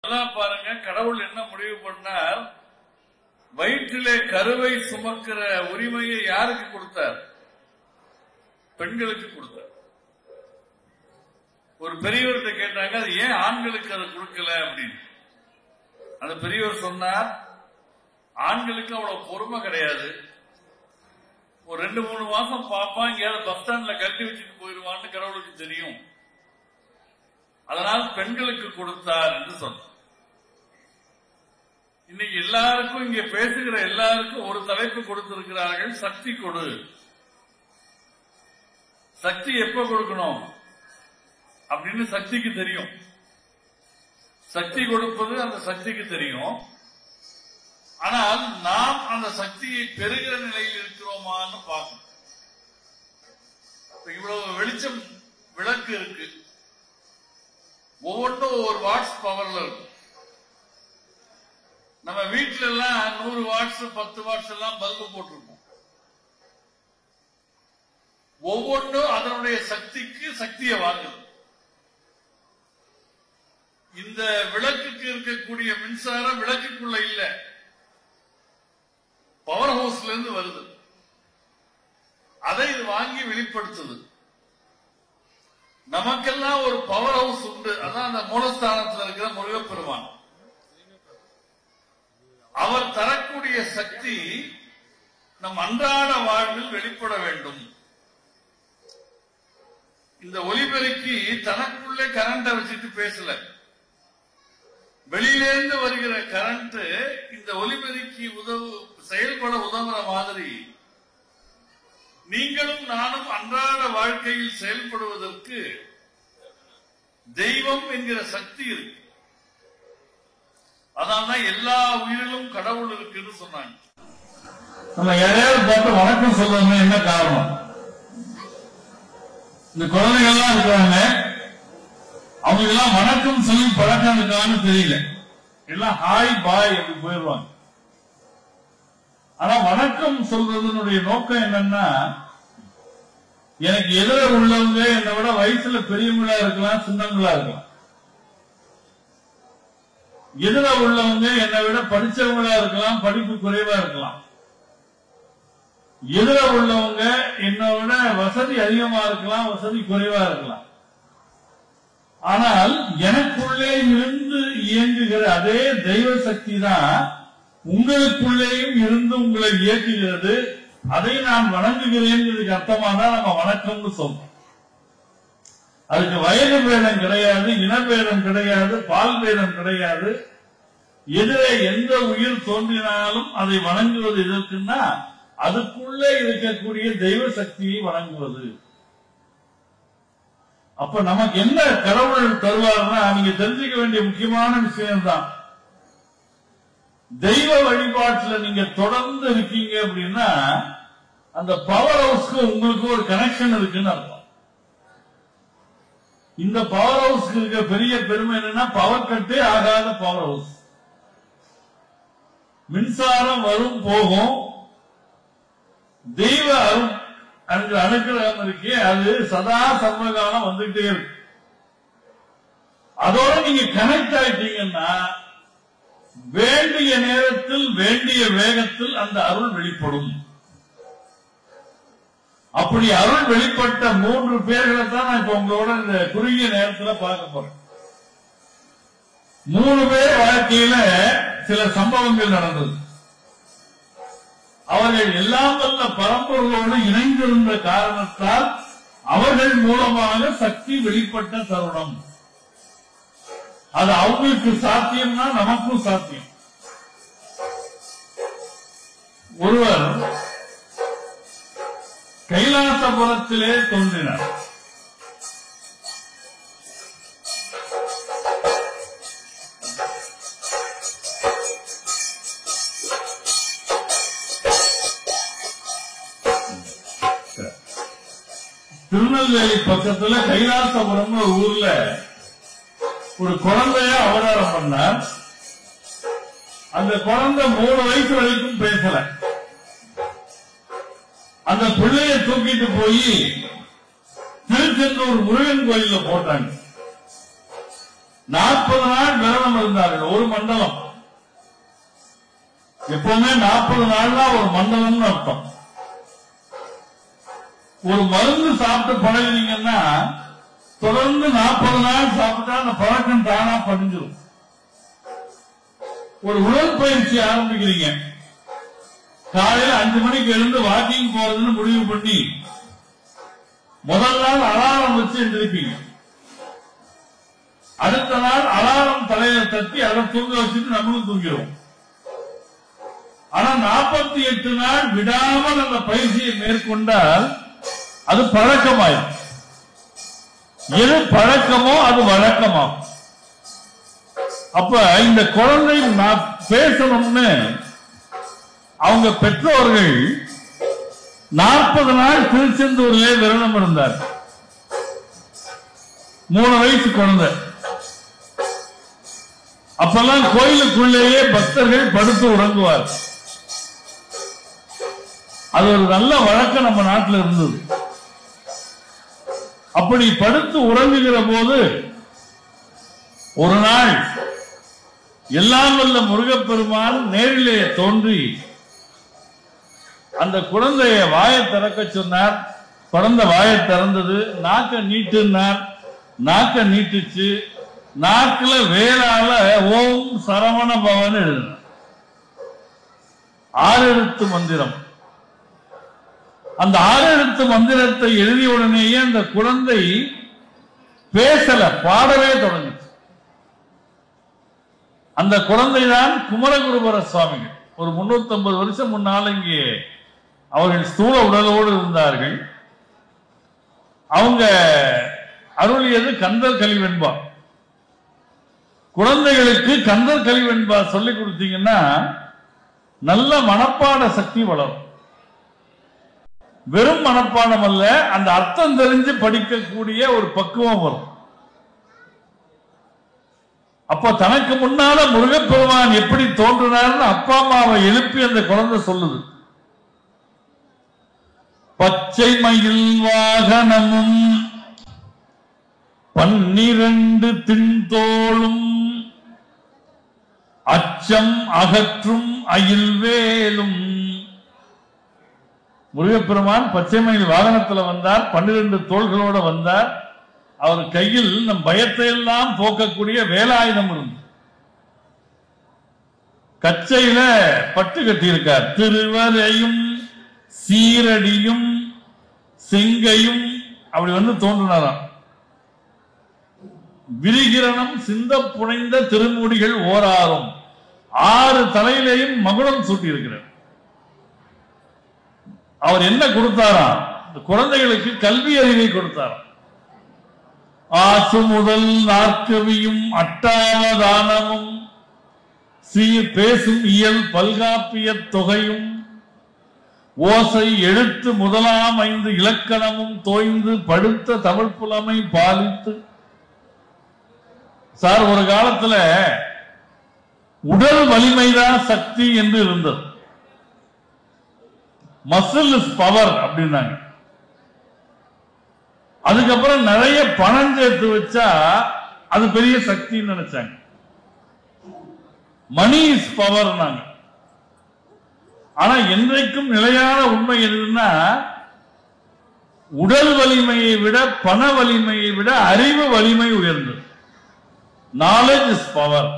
பாருங்க, கடவுள் என்ன முடிவு பண்ணார்? வயிற்றிலே கருவை சுமக்கிற உரிமையை யாருக்கு கொடுத்தார்? பெண்களுக்கு கொடுத்தார். ஒரு பெரியவர்கிட்ட கேட்டாங்க, அது ஏன் ஆண்களுக்கு அதை கொடுக்கல அப்படின்னு. அந்த பெரியவர் சொன்னார், ஆண்களுக்கு அவ்வளவு பொறுமை கிடையாது. ஒரு 2-3 மாசம் பாப்பான், எங்கேயாவது பஸ் ஸ்டாண்ட்ல கட்டி வச்சுட்டு போயிடுவான்னு கடவுளுக்கு தெரியும். அதனால் பெண்களுக்கு கொடுத்தார் என்று சொன்னார். இன்னைக்கு எல்லாருக்கும், இங்க பேசுகிற எல்லாருக்கும் ஒரு தலைப்பு கொடுத்திருக்கிறார்கள், சக்தி கொடு. சக்தி எப்ப கொடுக்கணும் அப்படின்னு சக்திக்கு தெரியும். சக்தி கொடுப்பது அந்த சக்திக்கு தெரியும். ஆனால் நாம் அந்த சக்தியை பெறுகிற நிலையில் இருக்கிறோமான்னு பார்க்கணும். இவ்வளவு வெளிச்சம் விளக்கு இருக்கு, ஒவ்வொன்றும் ஒரு வாட்ஸ் பவர்ல இருக்கும். நம்ம வீட்டுல எல்லாம் 100 வாட்ஸ் 10 வாட்ஸ் எல்லாம் பல்பு போட்டிருப்போம். ஒவ்வொன்றும் அதனுடைய சக்திக்கு சக்தியை வாங்குது. இந்த விளக்குக்கு இருக்கக்கூடிய மின்சாரம் விளக்குக்குள்ள இல்ல, பவர் ஹவுஸ்ல இருந்து வருது. அதை இது வாங்கி வெளிப்படுத்துது. நமக்கெல்லாம் ஒரு பவர் ஹவுஸ் உண்டு. அதான் அந்த மூலஸ்தானத்தில் இருக்கிற முருகப்பெருமான். அவர் தரக்கூடிய சக்தி நம் அன்றாட வாழ்வில் வெளிப்பட வேண்டும். இந்த ஒலிபெருக்கி தனக்குள்ளே கரண்ட வச்சுட்டு பேசல. வெளியிலிருந்து வருகிற கரண்ட் இந்த ஒலிபெருக்கி செயல்பட உதவுற மாதிரி நீங்களும் நானும் அன்றாட வாழ்க்கையில் செயல்படுவதற்கு தெய்வம் என்கிற சக்தி இருக்கு. அதனால்தான் எல்லா உயிரிலும் கடவுள் இருக்குன்னு சொன்னாங்க. நம்ம யாரையாவது பார்த்து வணக்கம் சொல்லணும், என்ன காரணம்? இந்த குழந்தைகள்லாம் இருக்கிறாங்க, அவங்க எல்லாம் வணக்கம் சொல்லி பழக்கம் இருக்கான்னு தெரியல. எல்லாம் ஹாய் பாய் அப்படி போயிடுவாங்க. ஆனா வணக்கம் சொல்றதனுடைய நோக்கம் என்னன்னா, எனக்கு எதிர உள்ளவங்க என்னை விட வயசுல பெரியவங்களா இருக்கலாம், சின்னங்களா இருக்கலாம். எதிர உள்ளவங்க என்னை விட படிச்சவங்களா இருக்கலாம், படிப்பு குறைவா இருக்கலாம். எதிர உள்ளவங்க என்னை விட வசதி அதிகமா இருக்கலாம், வசதி குறைவா இருக்கலாம். ஆனால் எனக்குள்ளே இருந்து இயங்குகிற அதே தெய்வ சக்தி தான் உங்களுக்குள்ளேயும் இருந்து உங்களை இயக்குகிறது. அதை நான் வணங்குகிறேன். இதுக்கு அர்த்தமா தான் நம்ம வணக்கம்னு சொல்றோம். அதுக்கு வயது பேதம் கிடையாது, இனபேதம் கிடையாது, பால் பேதம் கிடையாது. எதிரே எந்த உயிர் தோன்றினாலும் அதை வணங்குவது எதற்குன்னா, அதுக்குள்ளே இருக்கக்கூடிய தெய்வ சக்தியை வணங்குவது. அப்ப நமக்கு என்ன கடவுள் தருவார்னா, நீங்க தெரிஞ்சுக்க வேண்டிய முக்கியமான விஷயம் தான், தெய்வ வழிபாட்டுல நீங்க தொடர்ந்து இருக்கீங்க அப்படின்னா அந்த பவர் ஹவுஸ்க்கு உங்களுக்கு ஒரு கனெக்ஷன் இருக்குன்னு அர்த்தம். இந்த பவர் ஹவுஸ்க்கு இருக்க பெரிய பெருமை என்னன்னா, பவர் கட்டே ஆகாத பவர் ஹவுஸ். மின்சாரம் வரும் போகும், தெய்வ அனுகிரகம் இருக்கே, அது சதா சர்வகாலம் வந்துகிட்டே இருக்கு. அதோட நீங்க கனெக்ட் ஆயிட்டீங்கன்னா வேண்டிய நேரத்தில் வேண்டிய வேகத்தில் அந்த அருள் வெளிப்படும். அப்படி அருள் வெளிப்பட்ட 3 பேர்களை தான் நான் இப்ப உங்களோட இந்த குறுகிய நேரத்தில் பார்க்க போறேன். 3 பேர் வாழ்க்கையில சில சம்பவங்கள் நடந்தது. அவர்கள் எல்லாம் வல்ல பரம்பொருளோடு இணைந்திருந்த காரணத்தால் அவர்கள் மூலமாக சக்தி வெளிப்பட்ட தருணம். அது அவங்களுக்கு சாத்தியம்னா நமக்கும் சாத்தியம். ஒருவர் கைலாசபுரத்திலே தோன்றினார். திருநெல்வேலி பக்கத்துல கைலாசபுரம் ஊர்ல ஒரு குழந்தைய அவதாரம் பண்ணார். அந்த குழந்தை 3 வயசு வரைக்கும் பேசல. அந்த பிள்ளைய தூக்கிட்டு போய் திருச்செந்தூர் முருகன் கோயில போட்டாங்க. 40 நாள் விரதம் இருந்தார்கள். ஒரு மண்டலம். எப்பவுமே 40 நாள்னா ஒரு மண்டலம்னு அர்த்தம். ஒரு மருந்து சாப்பிட்டு பழகினீங்கன்னா தொடர்ந்து 40 நாள் சாப்பிட்டா அந்த பழக்கம் தானா படிஞ்சிடும். ஒரு உடற்பயிற்சி ஆரம்பிக்கிறீங்க, காலையில 5 மணிக்கு எழுந்து வாக்கிங் போறதுன்னு முடிவு பண்ணி முதல் நாள் அலாரம் வச்சு எழுந்திருப்பீங்க. அடுத்த நாள் அலாரம் தலையில தட்டி அதை தூங்க வச்சுட்டு நம்மளும் தூங்கிடுவோம். ஆனா 48 நாள் விடாமல் அந்த பயிற்சியை மேற்கொண்டால் அது பழக்கமாயிரும். எது பழக்கமோ அது வழக்கமாகும். அப்ப இந்த குழந்தை நான் பேசணும்னு அவங்க பெற்றோர்கள் 40 நாள் திருச்செந்தூரிலே விரதம் இருந்தார். 3 வயசு குழந்தை. அப்பெல்லாம் கோயிலுக்குள்ளேயே பக்தர்கள் படுத்து உறங்குவார். அது ஒரு நல்ல வழக்கம் நம்ம நாட்டில் இருந்தது. அப்படி படுத்து உறங்குகிற போது ஒரு நாள் எல்லாம் வல்ல முருகப்பெருமான் நேரிலே தோன்றி அந்த குழந்தைய வாயை திறக்க சொன்னார். குழந்தை வாயை திறந்தது. நாக்க நீட்டுனார். நாக்க நீட்டுச்சு. நாக்குல வேளால ஓம் சரவண பவன் எழுதினார். 6 எழுத்து மந்திரம். அந்த 6 எழுத்து மந்திரத்தை எழுதிய உடனேயே அந்த குழந்தை பேசல, பாடவே தொடங்கிச்சு. அந்த குழந்தைதான் குமரகுருபர சுவாமிகள். ஒரு 350 வருஷம் முன்னால் இங்கே அவர்கள் ஸ்தூல உடலோடு இருந்தார்கள். அவங்க அருளியது கந்தர் கலிவெண்பா. குழந்தைகளுக்கு கந்தர் கலிவெண்பா சொல்லிக் கொடுத்தீங்கன்னா நல்ல மனப்பாட சக்தி வளரும். வெறும் மனப்பாடம் அல்ல, அந்த அர்த்தம் தெரிஞ்சு படிக்கக்கூடிய ஒரு பக்குவம் வரும். அப்ப தனக்கு முன்னால முருகப்பெருமான் எப்படி தோன்றினார்னு அப்பா அம்மாவை எழுப்பி அந்த குழந்தை சொல்லுது. பச்சை மயில் வாகனமும் 12 திண்தோளும் அச்சம் அகற்றும் அயில்வேலும். முருகப்பெருமான் பச்சை மயில் வாகனத்தில் வந்தார். 12 தோள்களோட வந்தார். அவர் கையில் நம் பயத்தை எல்லாம் போக்கக்கூடிய வேலாயுதம் இருந்து கச்சையில பட்டு கட்டியிருக்கார். திருவரையும் சீரடியும் செங்கையும் அப்படி வந்து தோன்றினாராம். விரிகிரணம் சிந்த புனைந்த திருமுடிகள் ஓராறும் 6 தலையிலேயும் மகுடம் சூட்டி இருக்கிறார். அவர் என்ன கொடுத்தாராம்? இந்த குழந்தைகளுக்கு கல்வி அறிவை கொடுத்தாராம். ஆசு முதல் நாற்கவியும் அட்டாவதானமும் சீர் பேசும் இயல் பல்காப்பிய தொகையும் ஓசை எழுத்து முதலாம் 5 இலக்கணமும் தோய்ந்து படுத்த தமிழ் புலமை பாலித்து. சார், ஒரு காலத்துல உடல் வலிமைதான் சக்தி என்று இருந்தது. மசில் இஸ் பவர் அப்படின்னாங்க. அதுக்கப்புறம் நிறைய பணம் சேர்த்து வச்சா அது பெரிய சக்தின்னு நினைச்சாங்க. Money is power. ஆனா என்றைக்கும் நிலையான உண்மை எதுன்னா உடல் வலிமையை விட பண வலிமையை விட அறிவு வலிமை உயர்ந்தது. Knowledge is power.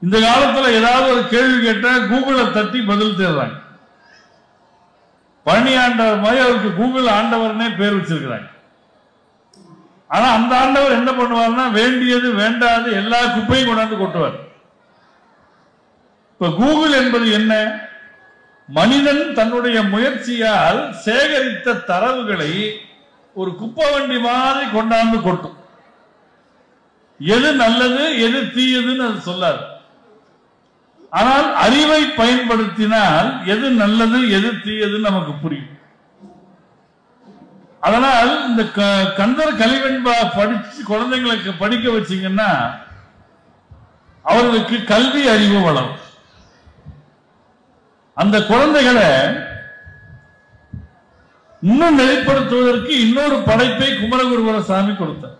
இந்த காலத்துல ஏதாவது ஒரு கேள்வி கேட்டா கூகுளை தட்டி பதில் தேடுறாங்க. பழனி ஆண்டவர் மாதிரி அவருக்கு கூகுள் ஆண்டவர்னே பேர் வச்சிருக்கிறாங்க. ஆனா அந்த ஆண்டவர் என்ன பண்ணுவார்னா வேண்டியது வேண்டாது எல்லா குப்பையும் கொண்டாந்து கொட்டுவார். இப்ப கூகுள் என்பது என்ன? மனிதன் தன்னுடைய முயற்சியால் சேகரித்த தரவுகளை ஒரு குப்பை வண்டி மாதிரி கொண்டாந்து கொட்டும். எது நல்லது எது தீயதுன்னு அது சொல்லாது. ஆனால் அறிவை பயன்படுத்தினால் எது நல்லது எது தீயதுன்னு நமக்கு புரியும். அதனால் இந்த கந்தர் கலிவெண்பா படிச்சு குழந்தைங்களுக்கு படிக்க வச்சீங்கன்னா அவர்களுக்கு கல்வி அறிவு வளரும். அந்த குழந்தைகளை இன்னும் நெறிப்படுத்துவதற்கு இன்னொரு படைப்பை குமரகுருபர சாமி கொடுத்தார்.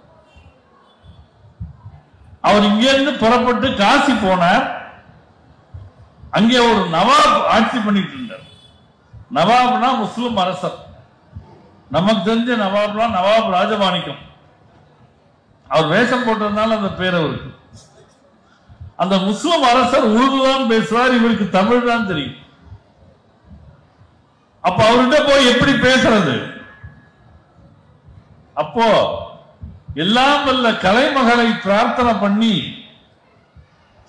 அவர் இங்கிருந்து புறப்பட்டு காசி போனார். அங்கே ஒரு நவாப் ஆட்சி பண்ணிட்டு இருந்தார். நவாப்னா முஸ்லிம் அரசர். நமக்கு தெரிஞ்ச நவாப்லாம் நவாப் ராஜமாணிக்கம். அவர் வேஷம் போட்டதுனால அந்த பேர் அவருக்கு. அந்த முஸ்லிம் அரசர் உருது தான் பேசுவார், இவருக்கு தமிழ் தான் தெரியும். அப்ப அவர்கிட்ட போய் எப்படி பேசுறது? அப்போ எல்லாம் வல்ல கலைமகளை பிரார்த்தனை பண்ணி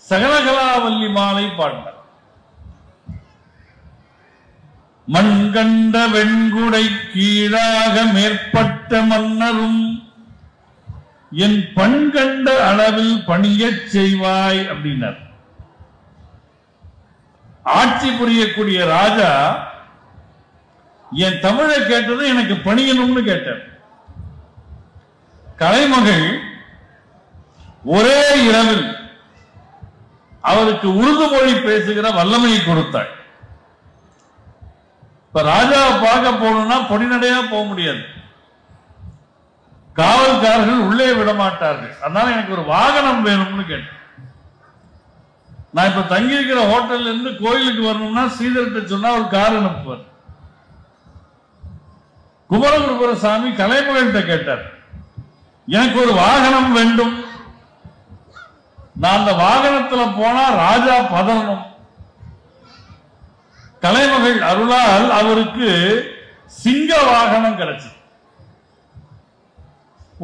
சகலகலாவல்லி மாலை பாடினார். மண்கண்ட வெண்குடை கீழாக மேற்பட்ட மன்னரும் என் பண்கண்ட அளவில் பணியச் செய்வாய் அப்படின்னார். ஆட்சி புரியக்கூடிய ராஜா என் தமிழை கேட்டது எனக்கு பணியணும்னு கேட்டார். கலைமகள் ஒரே இரவில் அவருக்கு உருது மொழி பேசுகிற வல்லமையை கொடுத்தாள். இப்ப ராஜாவை பார்க்க போகணும்னா பொடிநடையா போக முடியாது, காவல்காரர்கள் உள்ளே விட மாட்டார்கள். அதனால எனக்கு ஒரு வாகனம் வேணும்னு கேட்டேன். நான் இப்ப தங்கி இருக்கிற ஹோட்டல்ல இருந்து கோயிலுக்கு வரணும்னா ஸ்ரீதர்கிட்ட சொன்னா ஒரு கார் அனுப்புவார். குமரகுருபரசாமி கலைமகள்கிட்ட கேட்டார், எனக்கு ஒரு வாகனம் வேண்டும், நான் அந்த வாகனத்துல போனா ராஜா பதறணும். கலைமகள் அருளால் அவருக்கு சிங்க வாகனம் கிடைச்சது.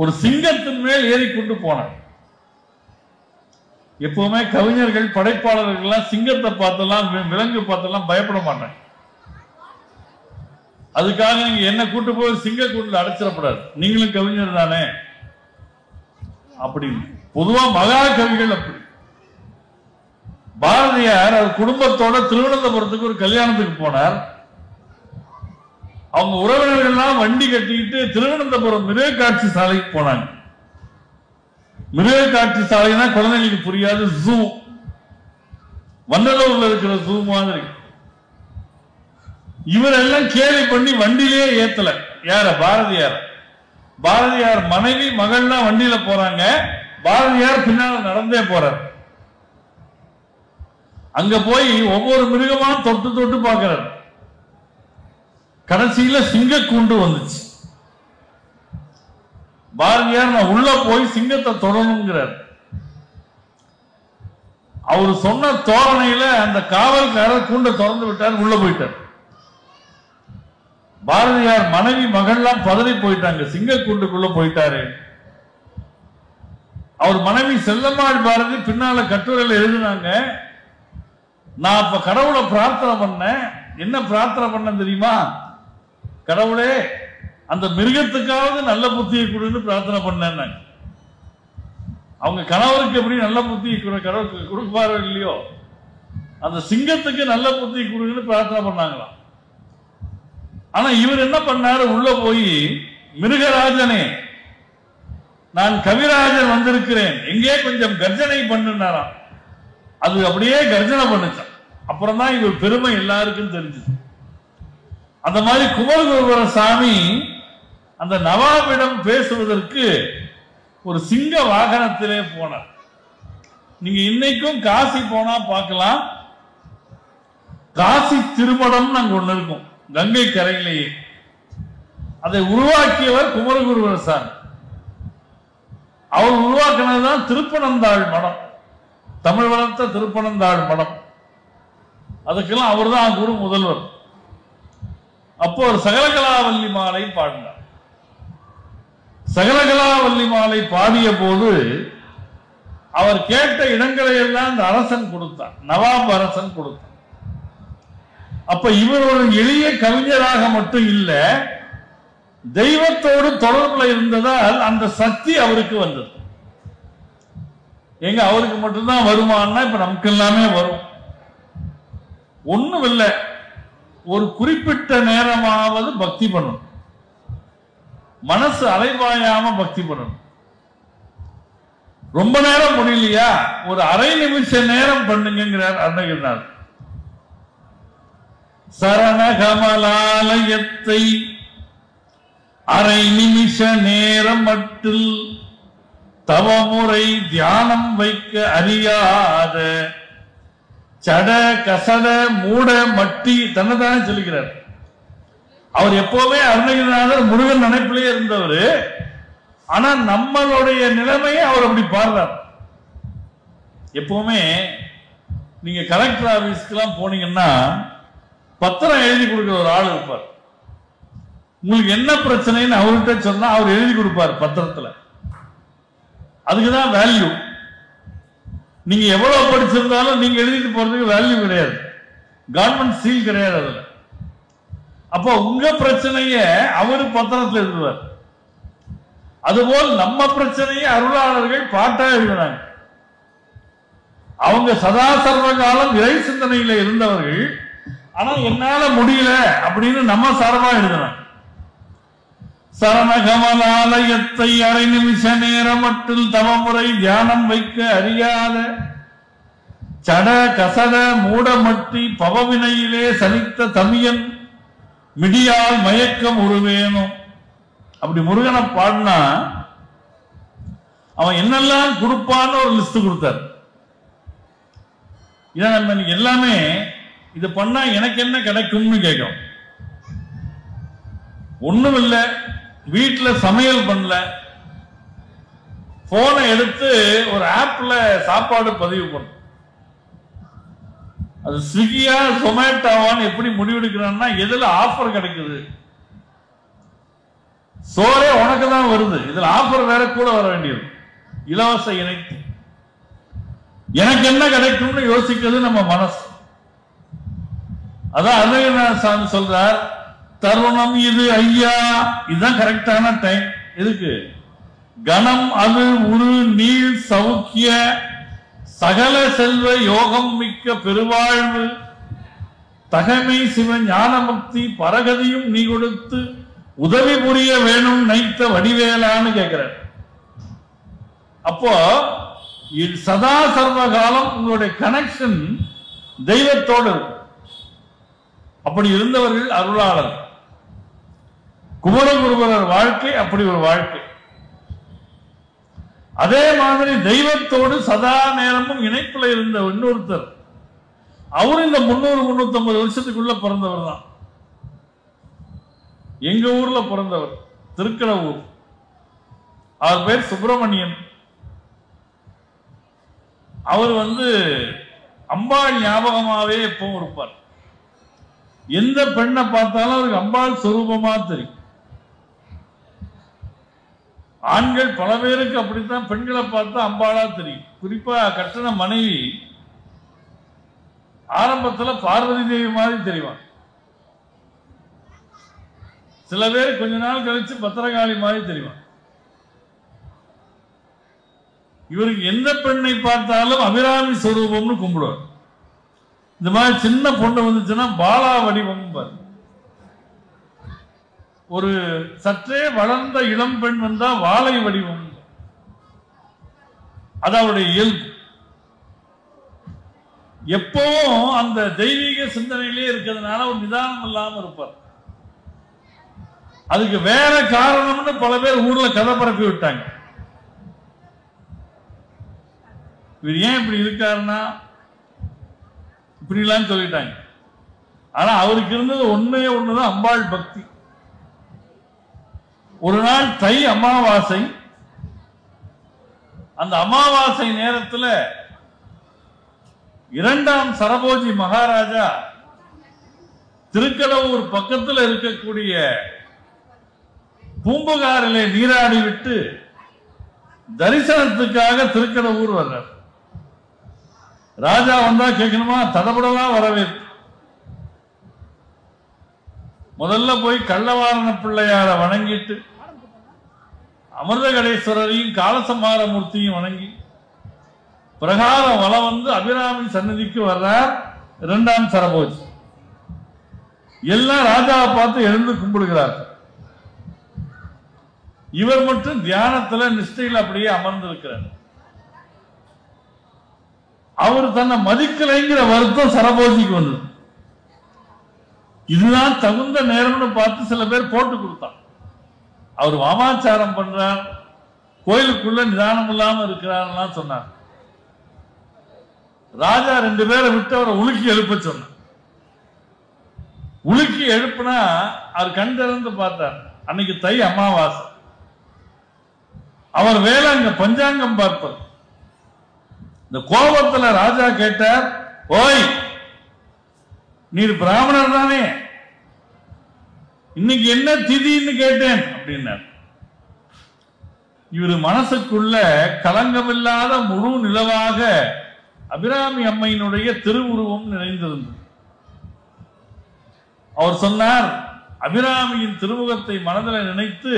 ஒரு சிங்கத்தின் மேல் ஏறிக்கொண்டு போனார். எப்பவுமே கவிஞர்கள் படைப்பாளர்கள் சிங்கத்தை பார்த்தெல்லாம் விலங்கு பார்த்தெல்லாம் பயப்பட மாட்டாங்க. அதுக்காக நீங்க என்ன கூட்டு போய் சிங்க கூட்டில் அடைச்சிடக்கூடாது, நீங்களும் கவிஞர் தானே அப்படின்னு. பொதுவா மகா கவிகள் அப்படி. பாரதியார் அவர் குடும்பத்தோட திருவனந்தபுரத்துக்கு ஒரு கல்யாணத்துக்கு போனார். அவங்க உறவினர்கள் எல்லாம் வண்டி கட்டிக்கிட்டு திருவனந்தபுரம் மிருக காட்சி சாலைக்கு போனாங்க. மிருக காட்சி சாலைனா குழந்தைங்களுக்கு புரியாது, ஜூ, வண்டலூர்ல இருக்கிற ஜூ மாதிரி. இவரெல்லாம் கேலி பண்ணி வண்டியிலேயே ஏத்தல. யார? பாரதியார். பாரதியார் மனைவி மகள்லாம் வண்டியில போறாங்க, பாரதியார் பின்னால நடந்தே போறார். அங்க போய் ஒவ்வொரு மிருகமா தொட்டு தொட்டு பார்க்கிறார். கடைசியில சிங்க கூண்டு வந்துச்சு. பாரதியார் நான் உள்ள போய் சிங்கத்தை தொடணுங்கிறார். அவர் சொன்ன தோரணையில அந்த காவல்காரர் கூண்டை திறந்து விட்டார், உள்ள போயிட்டார். பாரதியார் மனைவி மகள்லாம் பதறி போயிட்டாங்க, சிங்க கூண்டுக்குள்ள போயிட்டாரு. அவர் மனைவி செல்லம்மாள் பாரதி பின்னால கட்டுரையில எழுதினாங்க, நான் இப்ப கடவுளை பிரார்த்தனை பண்ணேன். என்ன பிரார்த்தனை பண்ண தெரியுமா? கடவுளே அந்த மிருகத்துக்காவது நல்ல புத்தியை கொடுன்னு பிரார்த்தனை பண்ணேன். அவங்க கணவருக்கு எப்படி நல்ல புத்தியை கடவுளுக்கு கொடுப்பாரோ இல்லையோ, அந்த சிங்கத்துக்கு நல்ல புத்தியை கொடுன்னு பிரார்த்தனை பண்ணாங்களாம். ஆனா இவர் என்ன பண்ணாரு? உள்ள போய் மிருகராஜனே, நான் கவிராஜன் வந்திருக்கிறேன், எங்கே கொஞ்சம் கர்ஜனை பண்ணுனாராம். அது அப்படியே கர்ஜனை பண்ணுச்சான். அப்புறம் தான் இவர் பெருமை எல்லாருக்கும் தெரிஞ்சது. அந்த மாதிரி குமரகுருபரசாமி அந்த நவாபிடம் பேசுவதற்கு ஒரு சிங்க வாகனத்திலே போனார். நீங்க இன்னைக்கும் காசி போனா பார்க்கலாம், காசி திருமணம் அங்க ஒண்ணு இருக்கும் கங்கை கரையிலேயே. அதை உருவாக்கியவர் குமரகுருபரசாமி. அவர் உருவாக்கினதுதான் திருப்பனந்தாள் மடம், தமிழ் வளர்த்த திருப்பனந்தாள் மடம். அதுக்கெல்லாம் அவர் தான் குரு முதல்வர். அப்போ ஒரு சகலகலாவல்லி மாலை பாடினார். சகலகலாவல்லி மாலை பாடிய போது அவர் கேட்ட இடங்களை எல்லாம் அந்த அரசன் கொடுத்தார், நவாப் அரசன் கொடுத்தார். அப்ப இவர் ஒரு எளிய கவிஞராக மட்டும் இல்ல, தெய்வத்தோடு தொடர்புல இருந்ததால் அந்த சக்தி அவருக்கு வந்தது. எங்க அவருக்கு மட்டும்தான் வருமானா? இப்ப நமக்கு எல்லாமே வரும். ஒண்ணும் இல்லை, ஒரு குறிப்பிட்ட நேரமாவது பக்தி பண்ணணும், மனசு அலைபாயாம பக்தி பண்ணணும். ரொம்ப நேரம் முடியலையா, ஒரு அரை நிமிஷ நேரம் பண்ணுங்கிறார் அருணகிரிநாதர். சரண கமலாலயத்தை அரை நிமிஷ நேரம் மட்டில் தவமுறை தியானம் வைக்க அறியாத சட கசட மூட மட்டி தன்னைத்தானே சொல்லுகிறார். அவர் எப்பவுமே அருணகிரிநாதர் முருகன் நினைப்பிலே இருந்தவர். ஆனா நம்மளுடைய நிலைமையை அவர் அப்படி பாடுறார். எப்பவுமே நீங்க கலெக்டர் ஆபீஸ்க்கு எல்லாம் போனீங்கன்னா பத்திரம் எழுதி கொடுக்கிற ஒரு ஆள் இருப்பார். உங்களுக்கு என்ன பிரச்சனைன்னு அவர்கிட்ட சொன்னா அவர் எழுதி கொடுப்பார் பத்திரத்துல. அதுக்குதான் வேல்யூ. நீங்க எவ்வளவு படிச்சிருந்தாலும் நீங்க எழுதிட்டு போறதுக்கு வேல்யூ கிடையாது. கவர்மெண்ட் சீல் கிடையாது அதுல. அப்போ உங்க பிரச்சனைய அவரு பத்திரத்தில் எழுதுவார். அதுபோல் நம்ம பிரச்சனையை அருளாளர்கள் பாட்டா எழுதினாங்க. அவங்க சதா சர்வ காலம் இறை சிந்தனையில இருந்தவர்கள். ஆனா என்னால முடியல அப்படின்னு நம்ம சார்பா எழுதினாங்க. சரணகமலாலயத்தை அரை நிமிஷ நேரமட்டில் தவமுறை தியானம் வைக்க அறியாத சட கசட மூடமட்டி பவவினையிலே சலித்த தமியன் மிடியால் மயக்கம் உருவேனும். அப்படி முருகனை பாடினா அவன் என்னெல்லாம் கொடுப்பான்னு ஒரு லிஸ்ட் கொடுத்தார். நம்ம எல்லாமே இது பண்ணா எனக்கு என்ன கிடைக்கும்னு கேட்கும். ஒண்ணும் இல்லை, வீட்டுல சமையல் பண்ணல, போனை எடுத்து ஒரு ஆப்ல சாப்பாடு பதிவு பண்ண, அது ஸ்விக்கியா சொமேட்டோவான்னு எப்படி முடிவெடுக்கிறான்னா எதுல ஆஃபர் கிடைக்குது. சோரே உனக்கு தான் வருது, இதுல ஆஃபர் வேற கூட வர வேண்டியது, இலவச இணைப்பு. எனக்கு என்ன கிடைக்கும்னு யோசிக்கிறது நம்ம மனசு. அதான் அருணகிரிநாத சொல்றார், தருணம் இது ஐயா, இதுதான் கரெக்டான டைம். எதுக்கு? கணம் அது உரு நீள் சௌக்கிய சகல செல்வ யோகம் மிக்க பெருவாழ்வு தகமை சிவ ஞானமுக்தி பரகதியும் நீ கொடுத்து உதவி புரிய வேணும் நைத்த வடிவேலான்னு கேட்கிறார். அப்போ சதா சர்வ காலம் உங்களுடைய கனெக்ஷன் தெய்வத்தோடு இருக்கும். அப்படி இருந்தவர்கள் அருளாளர். குமரகுருபரர் வாழ்க்கை அப்படி ஒரு வாழ்க்கை. அதே மாதிரி தெய்வத்தோடு சதா நேரமும் இணைப்புல இருந்த இன்னொருத்தர், அவரு இந்த 300-350 வருஷத்துக்குள்ள பிறந்தவர் தான். எங்க ஊர்ல பிறந்தவர், திருக்கடவூர். அவர் பேர் சுப்பிரமணியன். அவர் அம்பாள் ஞாபகமாவே எப்பவும் இருப்பார். எந்த பெண்ணை பார்த்தாலும் அவருக்கு அம்பாள் சொரூபமா தெரியும். ஆண்கள் பல பேருக்கு அப்படித்தான், பெண்களை பார்த்தா அம்பாளா தெரியும். குறிப்பா கட்டண மனைவி ஆரம்பத்துல பார்வதி தேவி மாதிரி தெரியும். சில பேர் கொஞ்ச நாள் கழிச்சு பத்திரகாளி மாதிரி தெரியும். இவருக்கு எந்த பெண்ணை பார்த்தாலும் அபிராமி சொரூபம்னு கும்பிடுவார். இந்த மாதிரி சின்ன பொண்ணு வந்துச்சுன்னா பாலா வடிவம். ஒரு சற்றே வளர்ந்த இளம் பெண் வந்தா வாழை வடிவம். அது அவருடைய இயல்பு. எப்பவும் அந்த தெய்வீக சிந்தனையிலே இருக்கிறதுனால ஒரு நிதானம் இல்லாம இருப்பார். அதுக்கு வேற காரணம்னு பல பேர் ஊர்ல கதை பரப்பி விட்டாங்க. இவர் ஏன் இப்படி இருக்காருன்னா இப்படி எல்லாம் சொல்லிட்டாங்க. ஆனா அவருக்கு இருந்தது ஒன்னே ஒண்ணுதான், அம்பாள் பக்தி. ஒரு நாள் தை அமாவாசை. அந்த அமாவாசை நேரத்தில் 2ஆம் சரபோஜி மகாராஜா திருக்கடவூர் பக்கத்தில் இருக்கக்கூடிய பூம்புகாரிலே நீராடி விட்டு தரிசனத்துக்காக திருக்கடவூர் வர்றார். ராஜா வந்தா கேட்கணுமா, தடபடலாம் வரவேற்பு. முதல்ல போய் கள்ளவாரண பிள்ளையார வணங்கிட்டு அமிர்தகடேஸ்வரரையும் காலசம்மாரமூர்த்தியும் வணங்கி பிரகாரம் வலம் அபிராமி சன்னதிக்கு வர்றார் 2ஆம் சரபோஜி. எல்லாம் ராஜாவை பார்த்து எழுந்து கும்பிடுகிறார். இவர் மட்டும் தியானத்துல நிஷ்டையில் அப்படியே அமர்ந்திருக்கிறார். அவர் தன்னை மதிக்கலைங்கிற வருத்தம் சரபோஜிக்கு வந்தது. இதுதான் தகுந்த நேரம்னு பார்த்து சில பேர் போட்டு கொடுத்தான். அவர் வாமாச்சாரம் பண்றார், கோயிலுக்குள்ள நிதானம் இல்லாம இருக்கிறார் சொன்னார். ராஜா 2 பேரை விட்டு அவரை உலுக்கி எழுப்ப சொன்னார். உலுக்கி எழுப்புனா அவர் கண் திறந்து பார்த்தார். அன்னைக்கு தை அமாவாசை. அவர் வேலை அங்க பஞ்சாங்கம் பார்ப்பார். இந்த கோபத்துல ராஜா கேட்டார், ஓய் நீர் பிராமணர் தானே, இன்னைக்கு என்ன திதின்னு கேட்டேன் அப்படின்னார். இவர் மனசுக்குள்ள களங்கமில்லாத முழு நிலவாக அபிராமி அம்மையினுடைய திருவுருவம் நிறைந்திருந்தது. அவர் சொன்னார், அபிராமியின் திருமுகத்தை மனதில் நினைத்து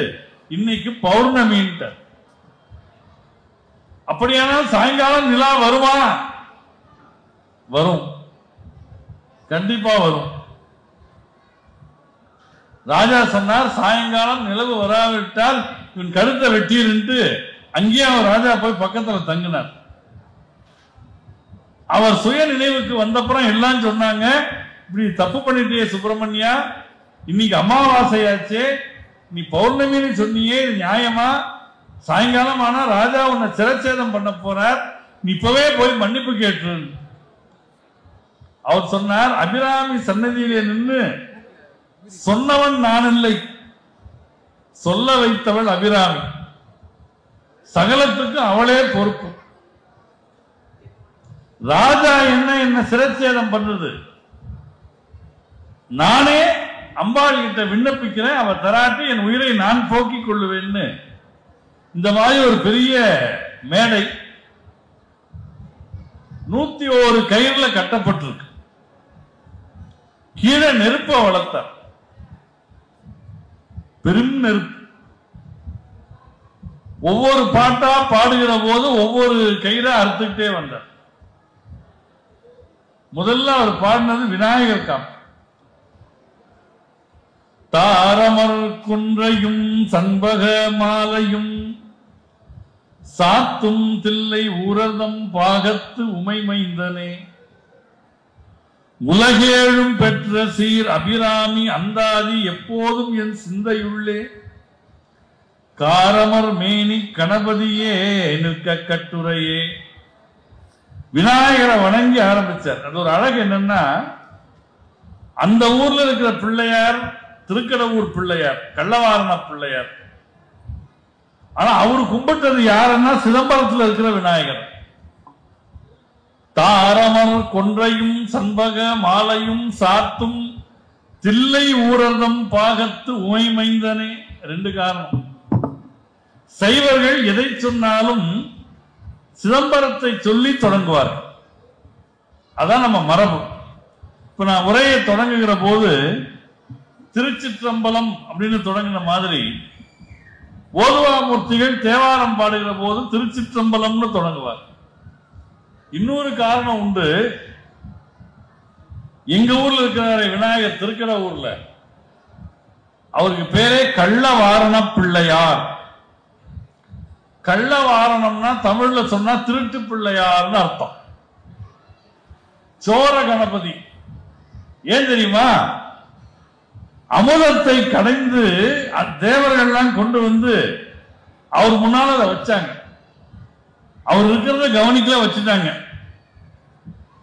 இன்னைக்கு பௌர்ணமின்ட்டார். அப்படியானால் சாயங்காலம் நிலா வருமா? வரும், கண்டிப்பா வரும். ராஜா சொன்னார், சாயங்காலம் நிலவு வராவிட்டால் இவன் கருத்தை வெட்டிட்டு அங்கேயே அவர் ராஜா போய் பக்கத்துல தங்கினார். அவர் சுய நினைவுக்கு வந்தப்புறம் எல்லாம் சொன்னாங்க, இப்படி தப்பு பண்ணிட்டே சுப்பிரமணியா, இன்னைக்கு அமாவாசையாச்சு, நீ பௌர்ணமின்னு சொன்னியே, நியாயமா? சாயங்காலம் ஆனா ராஜா உன்னை சிரச்சேதம் பண்ண போறார், நீ இப்பவே போய் மன்னிப்பு கேட்டு. அவர் சொன்னார், அபிராமி சன்னதியிலே நின்று சொன்னவன் நான் இல்லை, சொல்ல வைத்தவள் அபிராமி, சகலத்துக்கு அவளே பொறுப்பு. ராஜா என்ன சிரச்சேதம் பண்றது, நானே அம்பாள் கிட்ட விண்ணப்பிக்கிறேன், அவர் தராட்டி என் உயிரை நான் போக்கிக் கொள்ளுவேன்னு இந்த மாதிரி ஒரு பெரிய மேடை 101 கயிறுல கட்டப்பட்டிருக்கு. கீழே நெருப்ப வளர்த்தார், பெரும் நெருப்பு. ஒவ்வொரு பாட்டா பாடுகிற போது ஒவ்வொரு கயிறா அறுத்துக்கிட்டே வந்தார். முதல்ல அவர் பாடினது விநாயகர் காப்பு. தாரமர் குன்றையும் சண்பக மாலையும் சாத்தும் தில்லை ஊரதம் பாகத்து உமைமைந்தனே, உலகேழும் பெற்ற சீர் அபிராமி அந்தாதி எப்போதும் என் சிந்தையுள்ளே, காரமர் மேனி கணபதியே நிற்க கட்டுரையே. விநாயகரை வணங்கி ஆரம்பிச்சார். அது ஒரு அழகு என்னன்னா, அந்த ஊர்ல இருக்கிற பிள்ளையார் திருக்கடவுர் பிள்ளையார், கள்ளவாரண பிள்ளையார். ஆனா அவரு கும்பிட்டது யாருன்னா சிதம்பரத்தில் இருக்கிற விநாயகர். தாரமர் கொன்றையும் சண்பக மாலையும் சாத்தும் தில்லை ஊரதம் பாகத்து உமைமைந்தனே. 2 காரணம். சைவர்கள் எதை சொன்னாலும் சிதம்பரத்தை சொல்லி தொடங்குவார்கள். அதான் நம்ம மரபு. இப்ப நான் உரையை தொடங்குகிற போது திருச்சிற்றம்பலம் அப்படின்னு தொடங்கின மாதிரி, ஓதுவாமூர்த்திகள் தேவாரம் பாடுகிற போது திருச்சிற்றம்பலம்னு தொடங்குவார். இன்னொரு காரணம் உண்டு. எங்க ஊர்ல இருக்கிற விநாயகர் திருக்கட ஊர்ல அவருக்கு பேரே கள்ளவாரண பிள்ளையார். கள்ளவாரணம்னா தமிழ்ல சொன்னா திருட்டு பிள்ளையார்னு அர்த்தம். சோர கணபதி. ஏன் தெரியுமா? அமுதத்தை கடைந்து தேவர்கள்லாம் கொண்டு வந்து அவர் முன்னால அதை வச்சாங்க. அவர் இருக்கிறத கவனிக்கல, வச்சுட்டாங்க.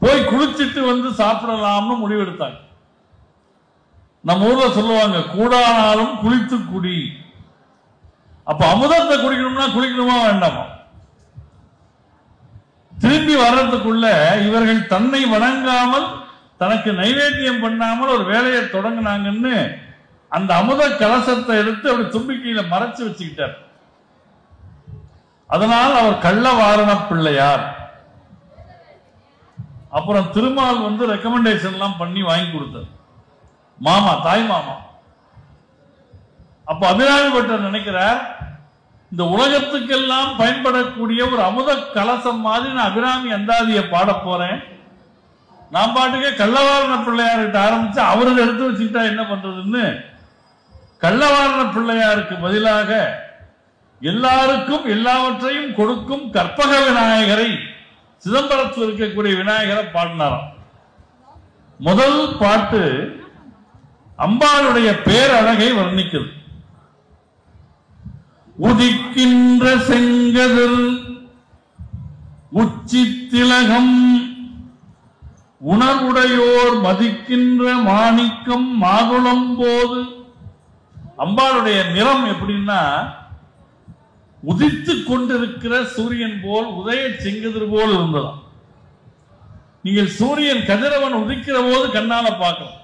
போய் குளிச்சுட்டு வந்து சாப்பிடலாம்னு முடிவெடுத்தாங்க. நம்ம ஊர்ல சொல்லுவாங்க, கூடானாலும் குளித்து குடி. அப்ப அமுதத்தை குடிக்கணும்னா குளிக்கணுமா வேண்டாமா? திரும்பி வர்றதுக்குள்ள இவர்கள் தன்னை வணங்காமல், தனக்கு நைவேத்தியம் பண்ணாமல் ஒரு வேலையை தொடங்கினாங்கன்னு அந்த அமுத கலசத்தை எடுத்து அப்படி தும்பிக்கையில மறைச்சு வச்சுக்கிட்டார். அதனால் அவர் கள்ளவாரண பிள்ளையார். அப்புறம் திருமால் வந்து ரெக்கமெண்டேஷன் எல்லாம் பண்ணி வாங்கி கொடுத்தார். மாமா, தாய் மாமா. அப்ப அபிராமி பட்டர் நினைக்கிறார், இந்த உலகத்துக்கெல்லாம் பயன்படக்கூடிய ஒரு அமுத கலசம் மாதிரி நான் அபிராமி அந்தாதியை பாட போறேன். நான் பாட்டுக்கே கள்ளவாரண பிள்ளையார்கிட்ட ஆரம்பிச்சு அவருக்கு எடுத்து வச்சுக்கிட்டா என்ன பண்றதுன்னு கள்ளவாரண பிள்ளையாருக்கு பதிலாக எல்லாருக்கும் எல்லாவற்றையும் கொடுக்கும் கற்பக விநாயகரை, சிதம்பரத்தில் இருக்கக்கூடிய விநாயகரை பாடினாராம். முதல் பாட்டு அம்பாளுடைய பேரழகை வர்ணிக்குது. உதிக்கின்ற செங்கதிர் உச்சி திலகம் உணர்வுடையோர் மதிக்கின்ற மாணிக்கம் மாதுளம் போது. அம்பாளுடைய நிறம் எப்படின்னா உதித்து கொண்டிருக்கிற சூரியன் போல் உதய செங்கதிர் போல் இருந்ததாம். நீங்கள் சூரியன் கதிரவன் உதிக்கிற போது கண்ணால பார்க்கலாம்.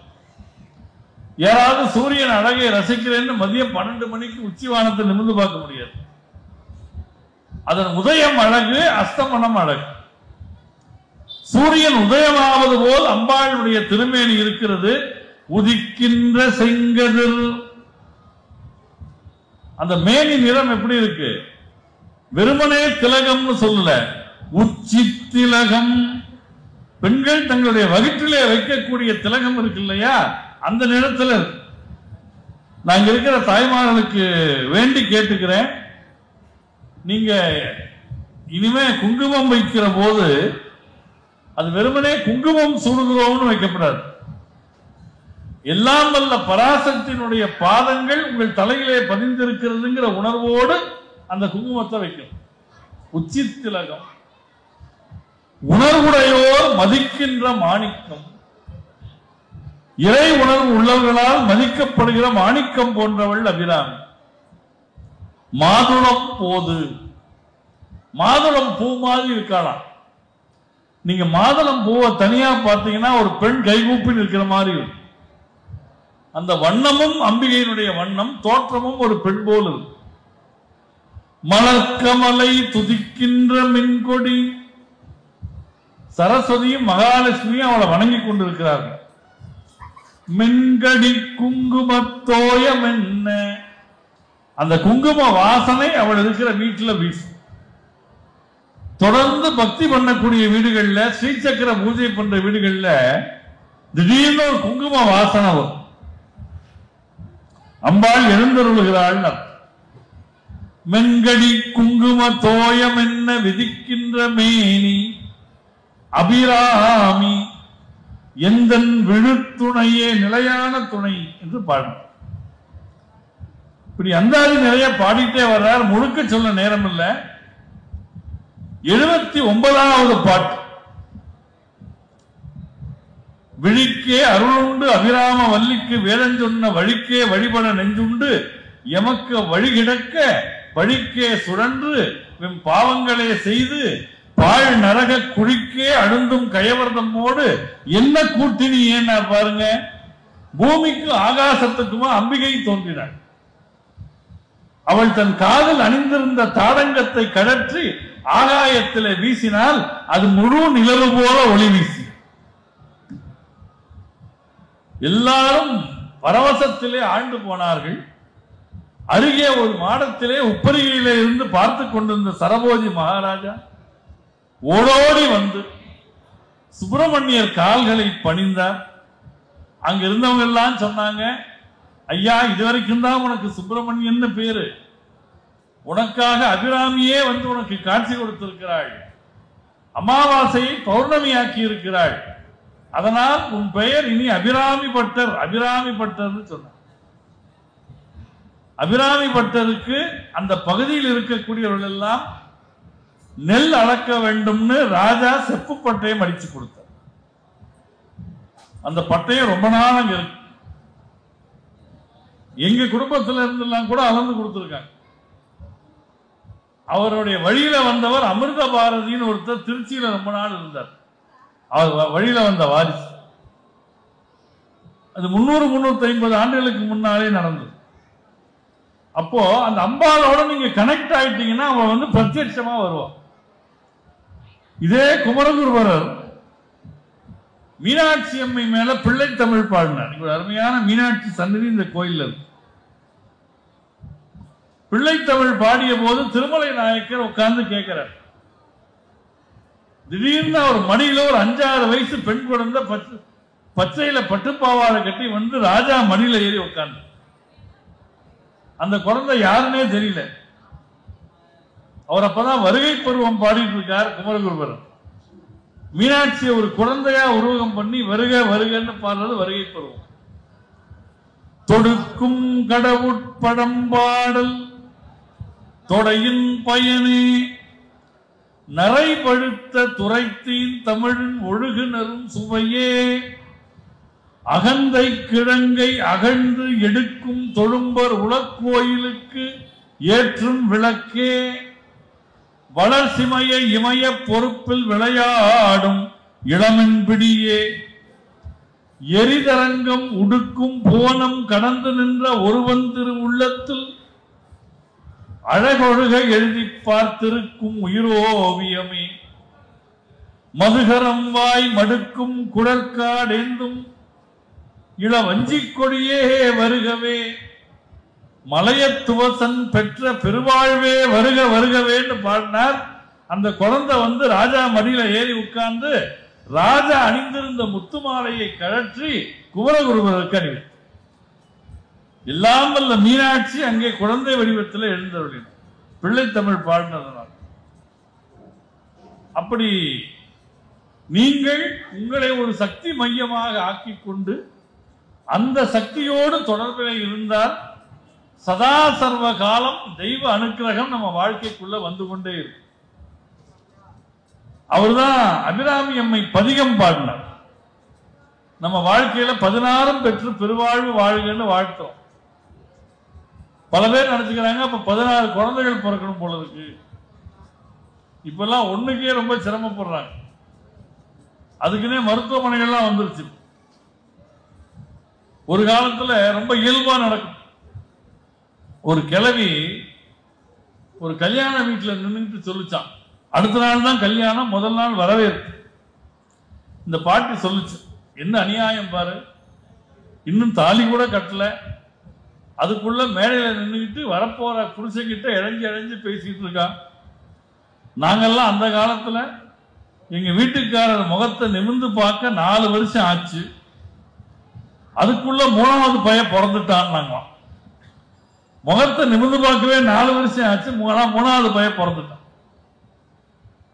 யாராவது சூரியன் அழகை ரசிக்கிறேன்னு மதியம் 12 மணிக்கு உச்சிவானத்தை நிமிர்ந்து பார்க்க முடியாது. அதன் உதயம் அழகு, அஸ்தமனம் அழகு. சூரியன் உதயமாவது போல் அம்பாளுடைய திருமேனி இருக்கிறது. உதிக்கின்ற செங்கதிர். அந்த மேனி நிறம் எப்படி இருக்கு? வெறுமனே திலகம்னு சொல்லல, உச்சி திலகம். பெண்கள் தங்களுடைய வயிற்றிலே வைக்கக்கூடிய திலகம் இருக்கு இல்லையா, அந்த நிறத்தில் இருக்கு. நான் இருக்கிற தாய்மார்களுக்கு வேண்டி கேட்டுக்கிறேன், நீங்க இனிமே குங்குமம் வைக்கிற போது அது வெறுமனே குங்குமம் சூடுகிறோம்னு வைக்கப்படாது. எல்லாம் வல்ல பராசக்தியினுடைய பாதங்கள் உங்கள் தலையிலே பதிந்திருக்கிறதுங்கிற உணர்வோடு அந்த குங்குமத்தை வைக்கும். உச்சி திலகம் உணர்வுடையோர் மதிக்கின்ற மாணிக்கம். இறை உணர்வு உள்ளவர்களால் மதிக்கப்படுகிற மாணிக்கம் போன்றவள் அபிராமி. மாதுளம் போது. மாதுளம் பூ மாதிரி இருக்கலாம். நீங்க மாதுளம் பூவை தனியா பார்த்தீங்கன்னா ஒரு பெண் கைகூப்பி இருக்கிற மாதிரி இருக்கும். அந்த வண்ணமும் அம்பிகையினுடைய வண்ணம், தோற்றமும் ஒரு பெண் போல் இருக்கும். மலர்கமலை துதிக்கின்ற மின்கொடி. சரஸ்வதியும் மகாலட்சுமியும் அவளை வணங்கி கொண்டிருக்கிறார்கள். மென்கடி குங்குமத்தோயம் என்ன. அந்த குங்கும வாசனை அவள் இருக்கிற வீட்டில் வீசும். தொடர்ந்து பக்தி பண்ணக்கூடிய வீடுகள்ல, ஸ்ரீசக்கர பூஜை பண்ற வீடுகள்ல திடீர்னு ஒரு குங்கும வாசனை வரும். அம்பாள் எழுந்தருளுகிறாள். மென்கடி குங்கும தோயம் என்ன விதிக்கின்ற மேனி அபிராமி எந்தன் விழுத்துணையே நிலையான துணை என்று பாடும். இப்படி அந்தாதி நிறைய பாடிட்டே வர்றார். முழுக்க சொல்ல நேரம் இல்லை. 79வது பாட்டு. விழிக்கே அருளுண்டு அபிராம வல்லிக்கு வேதஞ்சொன்ன வழிக்கே வழிபட நெஞ்சுண்டு எமக்கு வழி கிடக்க வழிக்கே சுழன்று பாவங்களே செய்து பாழ் நரக குழிக்கே அழுந்தும் கயவர்தமோடு என்ன கூட்டினி. ஏன்னா பாருங்க, பூமிக்கு ஆகாசத்துக்குமா அம்பிகை தோன்றினாள். அவள் தன் காதில் அணிந்திருந்த தாடங்கத்தை கடற்றி ஆகாயத்திலே வீசினால் அது முழு நிலவு போல ஒளி வீசி எல்லாரும் பரவசத்திலே ஆழ்ந்து போனார்கள். அருகே ஒரு மாடத்திலே உப்பரிகையிலே இருந்து பார்த்து கொண்டிருந்த சரபோஜி மகாராஜா ஓடோடி வந்து சுப்பிரமணியர் கால்களை பணிந்தார். அங்க இருந்தவங்க எல்லாம் சொன்னாங்க, ஐயா, இதுவரைக்கும் தான் உனக்கு சுப்பிரமணியன் பேரு, உனக்காக அபிராமியே வந்து உனக்கு காட்சி கொடுத்திருக்கிறாள், அமாவாசையை பௌர்ணமியாக்கி இருக்கிறாள், அதனால் உன் பெயர் இனி அபிராமி பட்டர். அபிராமி பட்டர் சொன்ன அபிராமி பட்டருக்கு அந்த பகுதியில் இருக்கக்கூடியவர்கள் எல்லாம் நெல் அளக்க வேண்டும்னு ராஜா செப்பு பட்டயம் அடிச்சு கொடுத்தார். அந்த பட்டயம் ரொம்ப நாள் அங்க இருக்கு. எங்க குடும்பத்தில இருந்தெல்லாம் கூட அளந்து கொடுத்திருக்காங்க. அவருடைய வழியில வந்தவர் அமிர்த பாரதின்னு ஒருத்தர் திருச்சியில ரொம்ப நாள் இருந்தார். அவர் வழியில வந்த வாரிசு. அது 300-350 ஆண்டுகளுக்கு முன்னாலே நடந்தது. அப்போ அந்த அம்பாளோட நீங்க கனெக்ட் ஆயிட்டீங்கன்னா அவ வந்து பிரத்யட்சமா வருவான். இதே குமரகுருபரர் மீனாட்சி அம்மை மேல பிள்ளை தமிழ் பாடினார். ஒரு அருமையான மீனாட்சி சன்னதி இந்த கோயில் இருக்கு. பிள்ளை தமிழ் பாடிய போது திருமலை நாயக்கர் உட்கார்ந்து கேட்கிறார். திடீர்னு அவர் மடியில ஒரு 5-6 வயசு பெண் குழந்தை பச்சையில பட்டுப்பாவாடை கட்டி வந்து ராஜா மடியில ஏறி உட்கார்ந்து. அந்த குழந்தை யாருன்னே தெரியல. அவர் அப்பதான் வருகை பருவம் பாடிட்டு இருக்கார் குமரகுருபரர். மீனாட்சியை ஒரு குழந்தையா உருவகம் பண்ணி வருக வருகன்னு பாடுறது வருகை பருவம். தொடுக்கும் கடவுட்படம் பாடல் தொடையின் பயனே நரைபழுத்த துரைத்தீன் தமிழின் ஒழுகுனரும் சுவையே அகந்தை கிழங்கை அகழ்ந்து எடுக்கும் தொழும்பர் உலக்கோயிலுக்கு ஏற்றும் விளக்கே வளர்சிமைய இமய பொறுப்பில் விளையாடும் இளமென்பிடியே எரிதரங்கம் உடுக்கும் போனம் கடந்து நின்ற ஒருவன் திரு உள்ளத்தில் அழகொழுக எழுதி பார்த்திருக்கும் உயிரோவியமே மதுகரம் வாய் மடுக்கும் குடற்காடேந்தும் இள வஞ்சிக் கொடியே வருகவே மலையத்துவசன் பெற்ற பெருவாழ்வே வருக வருகவேன்னு பாடினார். அந்த குழந்தை ராஜா மடியில ஏறி உட்கார்ந்து ராஜா அணிந்திருந்த முத்து மாலையை கழற்றி குமரகுருபருக்கு அணிவித்தார். எல்லாம் வல்ல மீனாட்சி அங்கே குழந்தை வடிவத்தில் எழுந்தருளினார் பிள்ளை தமிழ் பாடினதனால். அப்படி நீங்கள் உங்களை ஒரு சக்தி மையமாக ஆக்கிக் கொண்டு அந்த சக்தியோடு தொடர்பில் இருந்தால் சதா சர்வ காலம் தெய்வ அனுக்கிரகம் நம்ம வாழ்க்கைக்குள்ள வந்து கொண்டே இருக்கு. அவர்தான் அபிராமி அம்மை பதிகம் பாடினார். நம்ம வாழ்க்கையில 16 பெற்று பெருவாழ்வு வாழ்கன்னு வாழ்த்தோம். பல பேர் நினைச்சுக்கிறாங்க அப்ப 16 குழந்தைகள் பிறக்கணும் போல இருக்கு. இப்பெல்லாம் ஒண்ணுக்கே ரொம்ப சிரமப்படுறாங்க. அதுக்குன்னே மருத்துவமனைகள்லாம் வந்துருச்சு. ஒரு காலத்துல ரொம்ப இயல்பா நடக்கும். ஒரு கிழவி ஒரு கல்யாண வீட்டுல நின்றுட்டு சொல்லிச்சான், அடுத்த நாள் தான் கல்யாணம், முதல் நாள் வரவேற்பு. இந்த பாட்டி சொல்லுச்சு, என்ன அநியாயம் பாரு, இன்னும் தாலி கூட கட்டல, அதுக்குள்ள மேடையில நின்றுக்கிட்டு வரப்போற புருஷங்கிட்ட இழைஞ்சு இழைஞ்சு பேசிட்டு இருக்கான். நாங்கெல்லாம் அந்த காலத்துல எங்க வீட்டுக்காரர் முகத்தை நிமிர்ந்து பார்க்க 4 வருஷம் ஆச்சு, அதுக்குள்ள 3வது பையன் பிறந்துட்டான். நாங்க முகத்தை நிமிர்ந்து பார்க்கவே 4 வருஷம் ஆச்சு, 3வது பையன் பிறந்துட்டான்.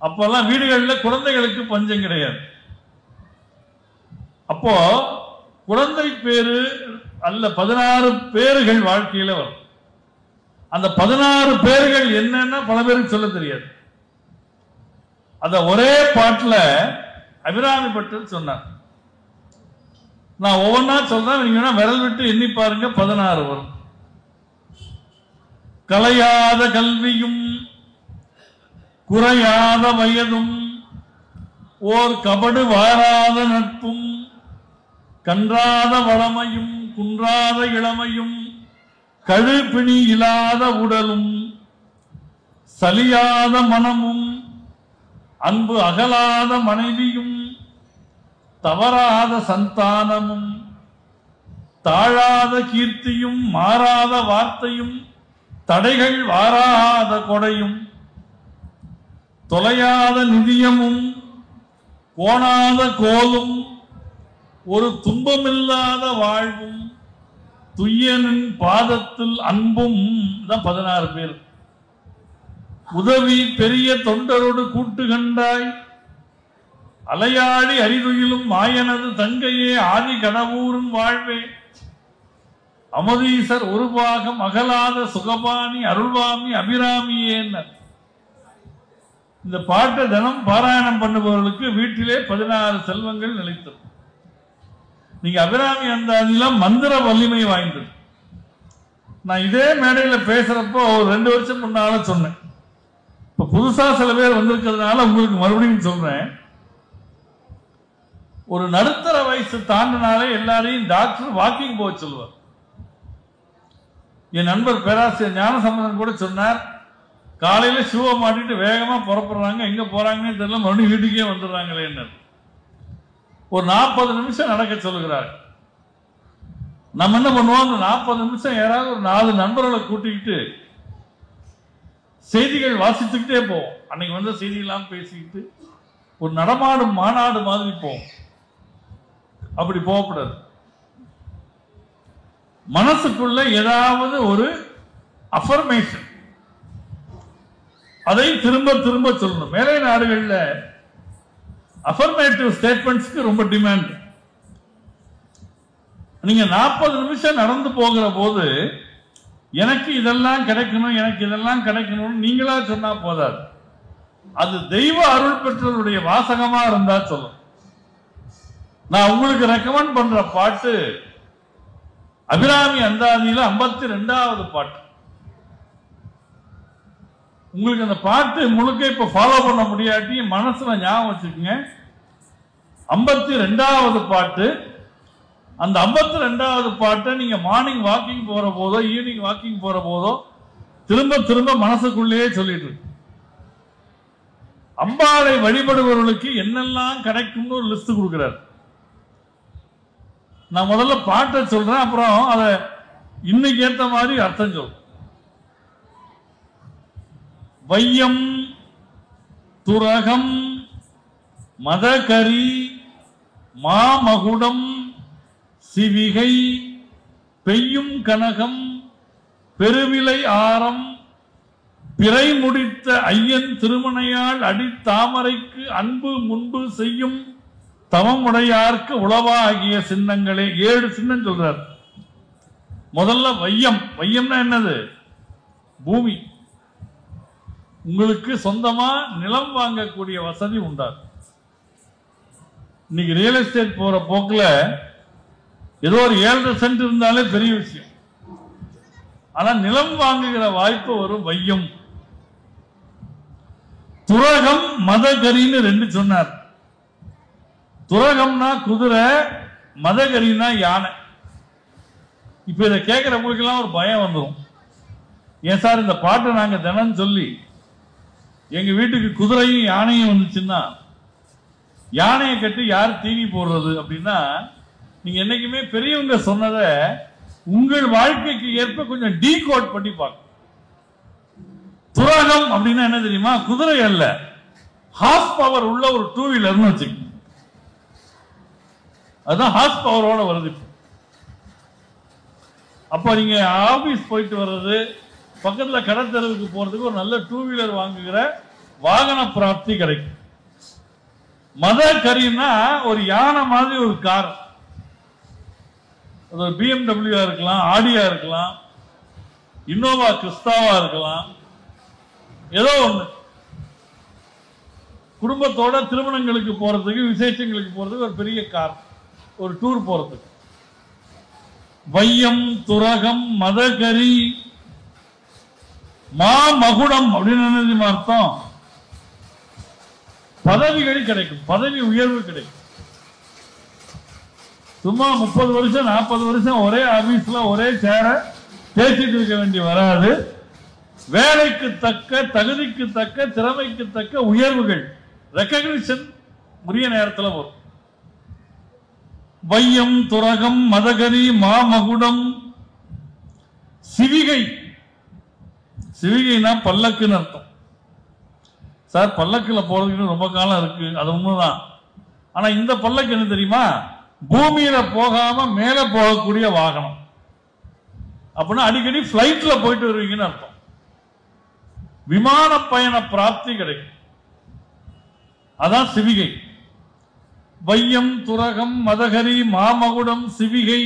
அப்பெல்லாம் வீடுகளில் குழந்தைகளுக்கு பஞ்சம் கிடையாது. அப்போ குழந்தை பேரு அல்ல 16 பேர்கள் வாழ்க்கையில வரும். அந்த 16 பேர்கள் என்னன்னா பல பேருக்கு சொல்ல தெரியாது. அத ஒரே பாட்டுல அபிராமி பட்டர் சொன்னார். நான் ஒவ்வொன்னா சொல்றேன், நீங்க விரல் விட்டு எண்ணி பாருங்க, 16 வரும். கலையாத கல்வியும் குறையாத வயதும் ஓர் கபடு வாராத நட்பும் கன்றாத வளமையும் குன்றாத இளமையும் கழுப்பிணி இல்லாத உடலும் சலியாத மனமும் அன்பு அகலாத மனைவியும் தவறாத சந்தானமும் தாழாத கீர்த்தியும் மாறாத வார்த்தையும் தடைகள் வாராத கொடையும் தொலையாத நிதியமும் கோணாத கோலும் ஒரு துன்பமில்லாத வாழ்வும் துய்யனின் பாதத்தில் அன்பும் தான் 16 பேர். உதவி பெரிய தொண்டரோடு கூட்டு கண்டாய் அலையாடி அரிதுயிலும் மாயனது தங்கையே ஆதி கடவுரின் வாழ்வே அமதீசர் ஒரு பாகம் அகலாத சுகபாணி அருள்வாமி அபிராமியேன்னர். இந்த பாட்டை தினம் பாராயணம் பண்ணுபவர்களுக்கு வீட்டிலே 16 செல்வங்கள் நிலைத்தது. நீங்க அபிராமி அந்தாதிலாம் மந்திர வலிமை வாய்ந்தது. நான் இதே மேடையில பேசுறப்போ 2 வருஷம் முன்னால சொன்னேன். இப்ப புதுசா சில பேர் வந்திருக்கிறதுனால உங்களுக்கு மறுபடியும் சொல்றேன். ஒரு நடுத்தர வயசு தாண்டினாலே எல்லாரையும் டாக்டர் வாக்கிங் போக சொல்லுவார். என் நண்பர் பேராசிரியர் ஞானசம்பந்தன் கூட சொன்னார், காலையில ஷூவை மாட்டிட்டு வேகமா புறப்படுறாங்க, எங்க போறாங்கன்னு தெரியல, மறுபடியும் வீட்டுக்கே வந்துடுறாங்களே. ஒரு 40 நிமிஷம் நடக்க சொல்லுகிறார். நம்ம என்ன பண்ணுவோம், அந்த 40 நிமிஷம் யாராவது ஒரு 4 நண்பர்களை கூட்டிக்கிட்டு செய்திகள் வாசித்துக்கிட்டே போவோம். அன்னைக்கு வந்த செய்தியெல்லாம் பேசிக்கிட்டு ஒரு நடமாடும் மாநாடு மாதிரி போவோம். அப்படி போகக்கூடாது. மனசுக்குள்ள ஏதாவது ஒரு அஃபர்மேஷன், அதை திரும்ப திரும்ப சொல்லணும். மேலை நாடுகள்ல அஃபர்மேட்டிவ் ஸ்டேட்மெண்ட்ஸ்க்கு ரொம்ப டிமாண்ட். நீங்க 40 நிமிஷம் நடந்து போகிற போது எனக்கு இதெல்லாம் கிடைக்கணும், எனக்கு இதெல்லாம் கிடைக்கணும் நீங்களா சொன்னா போதாது. அது தெய்வ அருள் பெற்றவருடைய வாசகமா இருந்தா சொல்லும். நான் உங்களுக்கு ரெக்கமெண்ட் பண்ற பாட்டு அபிராமி அந்தாதியில 52வது பாட்டு. உங்களுக்கு அந்த பாட்டு முழுக்க இப்ப ஃபாலோ பண்ண முடியாட்டி மனசுல ஞாபகம் வச்சுக்கோங்க. 52வது பாட்டு. அந்த 52வது பாட்டை நீங்க மார்னிங் வாக்கிங் போற போதோ ஈவினிங் வாக்கிங் போற போதோ திரும்ப திரும்ப மனசுக்குள்ளேயே சொல்லிட்டு இருக்கு. அம்பாளை வழிபடுபவர்களுக்கு என்னெல்லாம் கிடைக்கும்னு ஒரு லிஸ்ட் கொடுக்கிறார். நான் முதல்ல பாட்டை சொல்றேன், அப்புறம் அதை இன்னைக்கு ஏற்ற மாதிரி அர்த்தம் சொல்றேன். வையம் துரகம் மதகரி மாமகுடம் சிவிகை பெய்யும் கனகம் பெருவிலை ஆரம் பிறை முடித்த ஐயன் திருமணையால் அடித்தாமரைக்கு அன்பு முன்பு செய்யும் தவமுடையார்க்கு உளவா ஆகிய சின்னங்களே. 7 சின்னம் சொல்றார். முதல்ல வையம். வையம்னா என்னது? பூமி. உங்களுக்கு சொந்தமா நிலம் வாங்கக்கூடிய வசதி உண்டாது. இன்னைக்கு ரியல் எஸ்டேட் போற போக்குல ஏதோ ஒரு 7 சென்ட் இருந்தாலே பெரிய விஷயம். ஆனா நிலம் வாங்குகிற வாய்ப்பு வரும் வையம். துரகம் மதகரின்னு 2 சொன்னார். துரகம்னா குதிரை, மதகரினா யானை. இப்ப இதை கேட்கிறவங்களுக்கு எல்லாம் ஒரு பயம் வந்துடும். ஏன் சார் இந்த பாட்டை நாங்க தினம் சொல்லி எங்க வீட்டுக்கு குதிரையும் யானையும் வந்துச்சுன்னா யானையை கட்டி யார் தீனி போடுறது அப்படின்னா, நீங்க என்னைக்குமே பெரியவங்க சொன்னதை உங்கள் வாழ்க்கைக்கு ஏற்ப கொஞ்சம் டீகோட் பண்ணி பார்க்கணும். துரகம் அப்படின்னா என்ன தெரியுமா? குதிரை அல்ல, ஹார்ஸ் பவர் உள்ள ஒரு 2 வீலர்னு வச்சுக்கோங்க. அதுதான் ஹார்ஸ் பவரோட வருது. அப்ப நீங்க ஆபீஸ் போயிட்டு வர்றது, பக்கத்துல கடத்தெருவுக்கு போறதுக்கு ஒரு நல்ல 2 வீலர் வாங்குகிற வாகன பிராப்தி கிடைக்கும். மதகரின்னா ஒரு யானை மாதிரி ஒரு கார். அது BMW இருக்கலாம், ஆடியா இருக்கலாம், இன்னோவா கிறிஸ்தாவா இருக்கலாம், ஏதோ ஒண்ணு. குடும்பத்தோட திருமணங்களுக்கு போறதுக்கு, விசேஷங்களுக்கு போறதுக்கு ஒரு பெரிய கார், ஒரு டூர் போறதுக்கு. வையம் துரகம் மதகரி மாமகுடம் அப்படின்னு அர்த்தம். பதவிகள் கிடைக்கும், பதவி உயர்வு கிடைக்கும். சும்மா 30 வருஷம் 40 வருஷம் ஒரே ஆபீஸ்ல ஒரே சேர பேசிட்டு இருக்க வேண்டிய வராது. வேலைக்கு தக்க, தகுதிக்கு தக்க, திறமைக்கு தக்க உயர்வுகள், ரெகக்னிஷன் உரிய நேரத்தில் வரும். வையம் துரகம் மதகரி மாமகுடம் சிவிகை. சிவிகைனா பல்லக்குன்னு அர்த்தம். சார் பல்லக்குல போறதுக்கு ரொம்ப காலம் இருக்கு, அது உண்மைதான். ஆனா இந்த பல்லக்கு என்ன தெரியுமா? பூமியில போகாம மேல போகக்கூடிய வாகனம். அப்படின்னா அடிக்கடி பிளைட்ல போயிட்டு வருவீங்கன்னு அர்த்தம். விமான பயண பிராப்தி கிடைக்கும். அதான் சிவிகை. வையம் துரகம் மதகரி மாமகுடம் சிவிகை.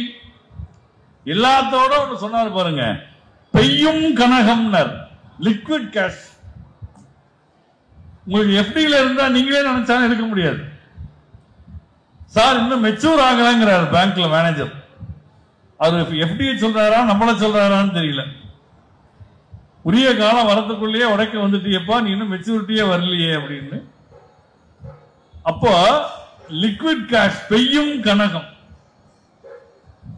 எல்லாத்தோட ஒன்று சொன்னார் பாருங்க, பெய்யும் கனகம்னர், லிக்விட் கேஷ். உங்களுக்கு எஃப்டில இருந்தா நீங்களே நினைச்சாலும் எடுக்க முடியாது. சார் இன்னும் மெச்சூர் ஆகலங்கிறார் பேங்க்ல மேனேஜர். அவர் எஃப்டியை சொல்றாரா நம்மள சொல்றாரான்னு தெரியல. உரிய காலம் வரத்துக்குள்ளேயே உடைக்க வந்துட்டியப்பா, நீ இன்னும் மெச்சூரிட்டியே வரலையே அப்படின்னு. அப்போ லிக்விட் கேஷ், பெய்யும் கனகம்,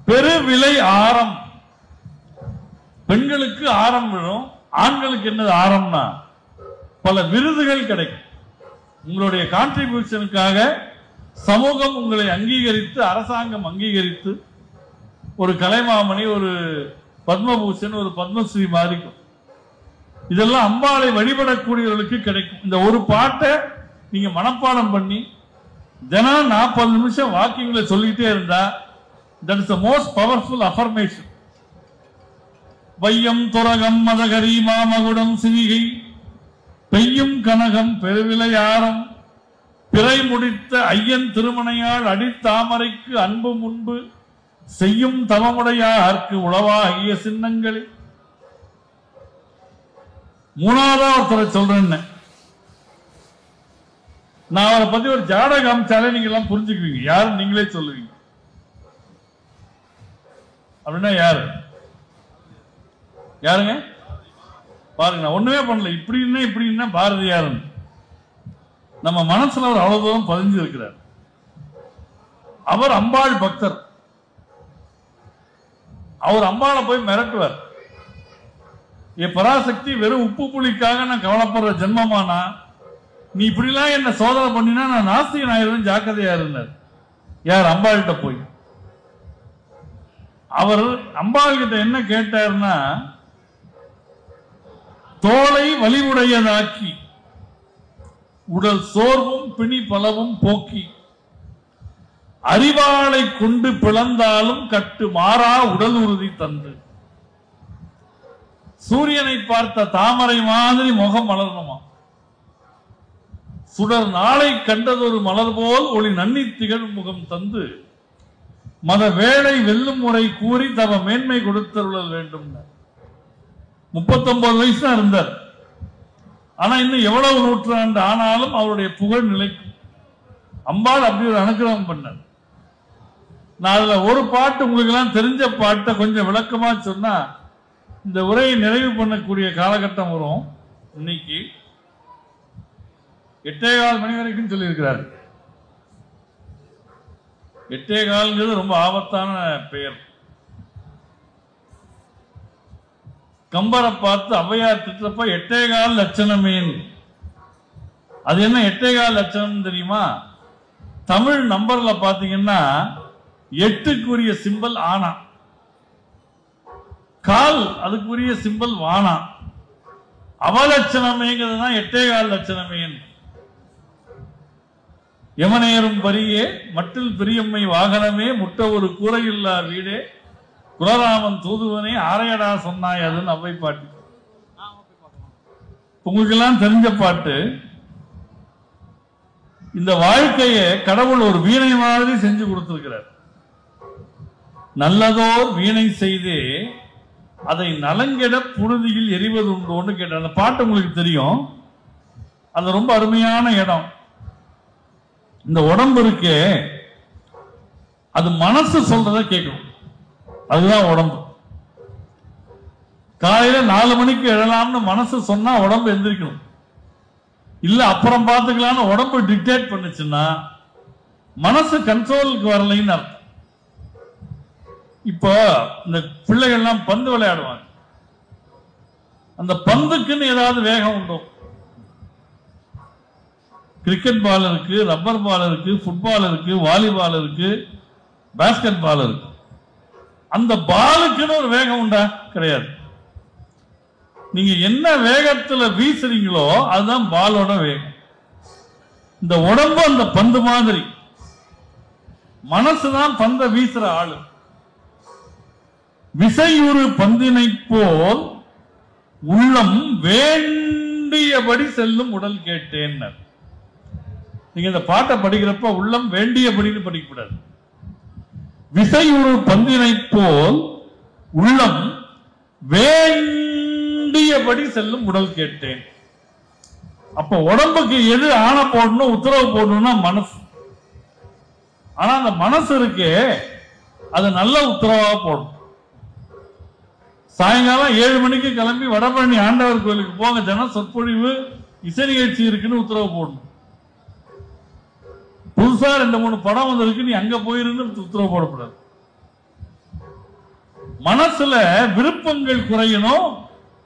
பெருவிலை ஆரம். பெண்களுக்கு ஆரம் விழும், ஆண்களுக்கு என்னது ஆரம்னா பல விருதுகள் கிடைக்கும். உங்களுடைய கான்ட்ரிபியூஷனுக்காக சமூகம் உங்களை அங்கீகரித்து, அரசாங்கம் அங்கீகரித்து ஒரு கலைமாமணி, ஒரு பத்மபூஷன், ஒரு பத்மஸ்ரீ மாறிக்கும். இதெல்லாம் அம்பாளை வழிபடக்கூடியவர்களுக்கு கிடைக்கும். இந்த ஒரு பாட்டை நீங்க மனப்பாடம் பண்ணி தினம் 40 நிமிஷம் வாக்கிங்ல சொல்லிட்டே இருந்தா that is the most powerful affirmation. வையம் துரகம் மதகரி மாமகுடம் சிவிகை பெய்யும் கனகம் பெருவிலையாரம் பிறை முடித்த ஐயன் திருமணையால் அடித்தாமரைக்கு அன்பு முன்பு செய்யும் தவமுடையார்க்கு உளவாகிய சின்னங்களே. மூணாவதா ஒருத்தரை சொல்றேன்னு, நான் அவரை பத்தி ஒரு ஜாடகம் காமிச்சாலே நீங்க எல்லாம் புரிஞ்சுக்குவீங்க. யாரு நீங்களே சொல்லுவீங்க. அப்படின்னா யாருங்க? பாருங்க, நான் ஒண்ணுமே பண்ணல. இப்படின்னா பாரதியார் நம்ம மனசுல அவர் அவ்வளவு தூரம் பதிஞ்சு இருக்கிறார். அவர் அம்பாள் பக்தர். அவர் அம்பாளை போய் மிரட்டுவார். என் பராசக்தி, வெறும் உப்பு புளிக்காக நான் கவலைப்படுற ஜென்மமானா, நீ இப்படிலாம் என்ன சோதனை பண்ணினா நான் நாஸ்திகன் ஆயிரம், ஜாக்கிரதையா இருந்தார். யார்? அம்பாள்கிட்ட போய். அவர் அம்பாள் கிட்ட என்ன கேட்டார்னா, தோலை வலிவுடையதாக்கி உடல் சோர்வும் பிணி பலவும் போக்கி அறிவாளை கொண்டு பிளந்தாலும் கட்டு மாறா உடல் உறுதி தந்து சூரியனை பார்த்த தாமரை மாதிரி முகம் மலரணுமா, சுடர் நாளை கண்டதொரு மலர் போல் ஒளி நன்னி திகழும் முகம் தந்து மத வேளை வெல்லும் முறை கூறி தவ மேன்மை கொடுத்தருளல் வேண்டும். 39 வயசு தான் இருந்தார். ஆனா இன்னும் எவ்வளவு நூற்றாண்டு ஆனாலும் அவருடைய புகழ் நிலைக்கும். அம்பாள் அப்படி ஒரு அனுகிரகம் பண்ணார். நான் அதுல ஒரு பாட்டு உங்களுக்கு எல்லாம் தெரிஞ்ச பாட்டை கொஞ்சம் விளக்கமா சொன்னா இந்த உரையை நிறைவு பண்ணக்கூடிய காலகட்டம் வரும். இன்னைக்கு 8:15 மணி வரைக்கும் சொல்லியிருக்கிறார். 8:15 ரொம்ப ஆபத்தான பெயர். கம்பரை பார்த்து ஔவையார் திட்டப்ப 8:15 லட்சணமேன். அது என்ன 8:15 லட்சணம் தெரியுமா? தமிழ் நம்பர்ல பாத்தீங்கன்னா 8க்குரிய சிம்பல் ஆனா, கால் அதுக்குரிய சிம்பல் வானா. அவலட்சணமேங்கிறது தான் 8:15 லட்சணமேன். யமனேரும் பரியே மட்டில் பிரியம்மை வாகனமே முட்ட ஒரு கூரையில்லா வீடே குலராமன் தூதுவனே ஆரையடா சொன்னாய், அதுன்னு அவ்வை பாட்டு. உங்களுக்கு எல்லாம் தெரிஞ்ச பாட்டு. இந்த வாழ்க்கையை கடவுள் ஒரு வீணை மாதிரி செஞ்சு கொடுத்திருக்கிறார். நல்லதோர் வீணை செய்தே அதை நலங்கெட புழுதியில் எரிவது உண்டோன்னு கேட்டார். அந்த பாட்டு உங்களுக்கு தெரியும். அது ரொம்ப அருமையான இடம். இந்த உடம்பு இருக்கே, அது மனசு சொல்றத கேட்கும். அதுதான் உடம்பு. காலையில 4 மணிக்கு எழலாம்னு மனசு சொன்னா உடம்பு எந்திரிக்கணும். இல்ல அப்புறம் பார்த்துக்கலாம்னு உடம்பு டிக்டேட் பண்ணுச்சுன்னா மனசு கண்ட்ரோலுக்கு வரலைன்னு அர்த்தம். இப்போ இந்த பிள்ளைகள்லாம் பந்து விளையாடுவாங்க. அந்த பந்துக்குன்னு ஏதாவது வேகம் உண்டோ? கிரிக்கெட் பால் இருக்கு, ரப்பர் பால் இருக்கு, ஃபுட்பால் இருக்கு, வாலிபால் இருக்கு, பாஸ்கெட் பால் இருக்கு. அந்த பாலுக்குன்னு ஒரு வேகம் உண்டா? கிடையாது. நீங்க என்ன வேகத்துல வீசுறீங்களோ அதுதான் பாலோட வேகம். இந்த உடம்பு அந்த பந்து மாதிரி, மனசுதான் பந்த வீசுற ஆளு. விசையுறு பந்தினை போல் உள்ளம் வேண்டியபடி செல்லும் உடல் கேட்டேன். நீங்க இந்த பாட்டை படிக்கிறப்ப உள்ளம் வேண்டியபடின்னு படிக்கக்கூடாது. விசையுறு பந்தினை போல் உள்ளம் வேண்டியபடி செல்லும் உடல் கேட்டேன். அப்ப உடம்புக்கு எது ஆணை போடணும், உத்தரவு போடணும்னா மனசு. ஆனா அந்த மனசு இருக்கே, அது நல்ல உத்தரவா போடணும். சாயங்காலம் 7 மணிக்கு கிளம்பி வடபழனி ஆண்டவர் கோயிலுக்கு போங்க, ஜன சொற்பொழிவு இசை நிகழ்ச்சி இருக்குன்னு உத்தரவு போடணும். புதுசா 2-3 படம் வந்திருக்கு, நீ அங்க போயிருந்து உத்தரவு போடக்கூடாது. மனசுல விருப்பங்கள் குறையணும்,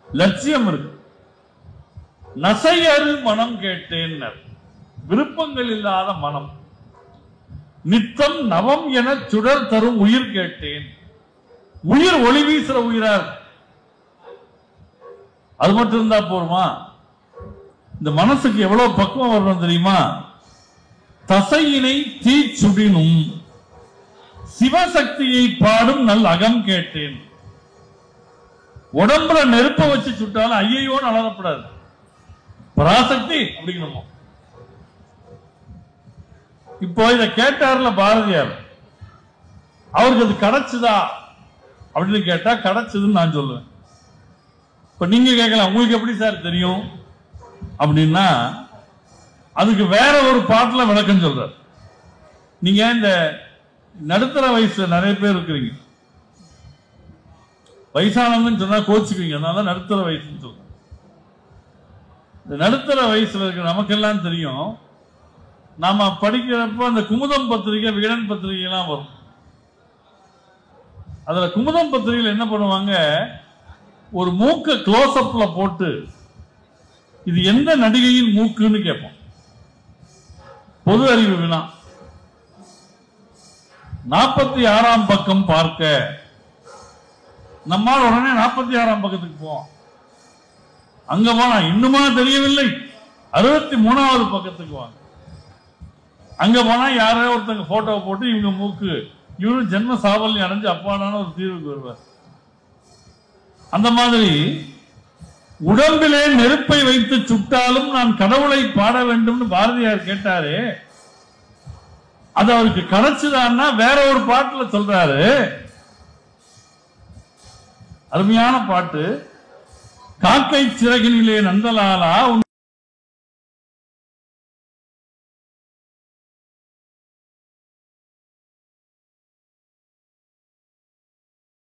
லட்சியம் இருக்கு. நசையறு மனம் கேட்டேன். விருப்பங்கள் இல்லாத மனம். நித்தம் நவம் என சுடர் தரும் உயிர் கேட்டேன். உயிர் ஒளி வீசுற உயிரார். அது மட்டும் இருந்தா போருமா? இந்த மனசுக்கு எவ்வளவு பக்குவம் வரணும் தெரியுமா? தசையினை தீச்சுடினும் சிவசக்தியை பாடும் நல் அகம் கேட்டேன். உடம்புல நெருப்ப வச்சு சுட்டாலும் ஐயோன்னு அலறப்படாது. பராசக்தி அப்படிங்கணுமோ. இப்போ இத கேட்டார்ல பாரதியார், அவருக்கு அது கிடைச்சுதா அப்படின்னு கேட்டா கிடைச்சதுன்னு நான் சொல்லுவேன். இப்ப நீங்க கேட்கலாம், உங்களுக்கு எப்படி சார் தெரியும் அப்படின்னா, அதுக்கு வேற ஒரு பாட்டுல விளக்கம் சொல்றார். நீங்க இந்த நடுத்தர வயசுல நிறைய பேர் இருக்கிறீங்க, வயசானவங்கன்னு சொன்னா கோச்சுக்குவீங்க, அதனால நடுத்தர வயசுன்னு சொல்றேன். இந்த நடுத்தர வயசுல இருக்கிற நமக்கெல்லாம் தெரியும், நாம படிக்கிறப்ப அந்த குமுதம் பத்திரிகை, விகடன் பத்திரிகை எல்லாம் வரும். அதுல குமுதம் பத்திரிகையில் என்ன பண்ணுவாங்க, ஒரு மூக்க க்ளோஸ் அப்ல போட்டு இது எந்த நடிகையின் மூக்குன்னு கேட்போம். பொது அறிவு வினா. 46ஆம் பக்கம் பார்க்க, நம்மால் உடனே 46ஆம் பக்கத்துக்கு போவோம். அங்க போனா இன்னுமா தெரியவில்லை, 63வது பக்கத்துக்கு வாங்க. அங்க போனா யாரோ ஒருத்தங்க போட்டோ போட்டு இவங்க மூக்கு, இவரும் ஜென்ம சாவல்யம் அடைஞ்சு அப்பாடான ஒரு தீர்வுக்கு வருவார். அந்த மாதிரி உடம்பிலே நெருப்பை வைத்து சுட்டாலும் நான் கடவுளை பாட வேண்டும் பாரதியார் கேட்டாரு. அது அவருக்கு கிடைச்சுதான்னா வேற ஒரு பாட்டுல சொல்றாரு. அருமையான பாட்டு. காக்கை சிறகினிலே நந்தலாலா